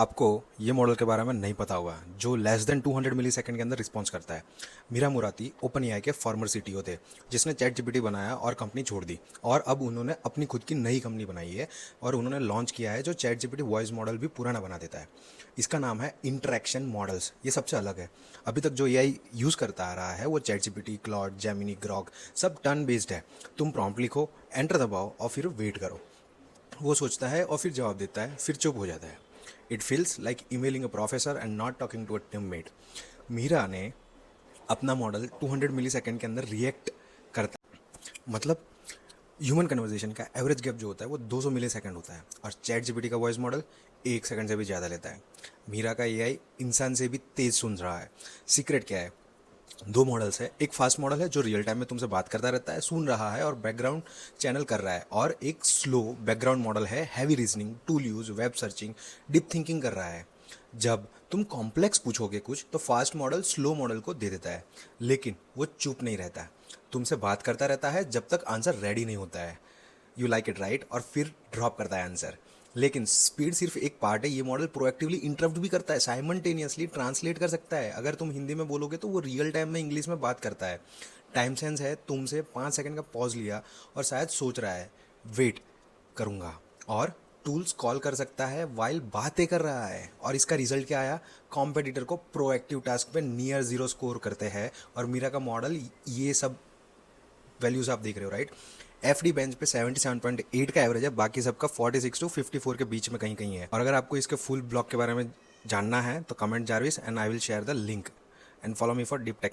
आपको ये मॉडल के बारे में नहीं पता होगा जो लेस देन 200 मिली सेकेंड के अंदर रिस्पॉन्स करता है। मीरा मुराती ओपन एआई के फॉर्मर सीटीओ थे जिसने चैट जीपीटी बनाया और कंपनी छोड़ दी, और अब उन्होंने अपनी खुद की नई कंपनी बनाई है और उन्होंने लॉन्च किया है जो चैट जीपीटी वॉइस मॉडल भी पुराना बना देता है। इसका नाम है इंटरेक्शन मॉडल्स। ये सबसे अलग है। अभी तक जो एआई यूज़ करता आ रहा है वो chat GPT, Claude, Gemini, Grok सब टर्न बेस्ड है। तुम प्रॉम्प्ट लिखो, एंटर दबाओ और फिर वेट करो। वो सोचता है और फिर जवाब देता है, फिर चुप हो जाता है। It feels like emailing a professor and not talking to a teammate. Meera ने अपना मॉडल 200 मिली सेकेंड के अंदर रिएक्ट करता है। मतलब ह्यूमन कन्वर्जेशन का एवरेज गैप जो होता है वो 200 मिली सेकेंड होता है, और चैट जीपीटी का वॉइस मॉडल 1 सेकंड से भी ज़्यादा लेता है। मीरा का एआई इंसान से भी तेज़ सुन रहा है। सीक्रेट क्या है? दो मॉडल्स है। एक फास्ट मॉडल है जो रियल टाइम में तुमसे बात करता रहता है, सुन रहा है और बैकग्राउंड चैनल कर रहा है, और एक स्लो बैकग्राउंड मॉडल है, heavy reasoning, tool use, web searching, deep thinking कर रहा है। जब तुम कॉम्प्लेक्स पूछोगे कुछ तो फास्ट मॉडल स्लो मॉडल को दे देता है, लेकिन वो चुप नहीं रहता। तुमसे बात करता रहता है जब तक आंसर रेडी नहीं होता है। यू लाइक इट राइट, और फिर ड्रॉप करता है आंसर। लेकिन स्पीड सिर्फ एक पार्ट है। ये मॉडल प्रोएक्टिवली इंटरप्ट भी करता है, साइमल्टेनियसली ट्रांसलेट कर सकता है। अगर तुम हिंदी में बोलोगे तो वो रियल टाइम में इंग्लिश में बात करता है। टाइम सेंस है, तुमसे 5 सेकंड का पॉज लिया और शायद सोच रहा है, वेट करूँगा। और टूल्स कॉल कर सकता है वाइल बातें कर रहा है। और इसका रिजल्ट क्या आया? कॉम्पिटिटर को प्रोएक्टिव टास्क पे नियर जीरो स्कोर करते हैं, और मीरा का मॉडल ये सब वैल्यूज आप देख रहे हो, राइट? एफ डी बेंच पे 77.8 का एवरेज है, बाकी सबका 46 टू 54 के बीच में कहीं कहीं है। और अगर आपको इसके फुल ब्लॉक के बारे में जानना है तो comment Jarvis and I will share the link, and follow me for deep tech.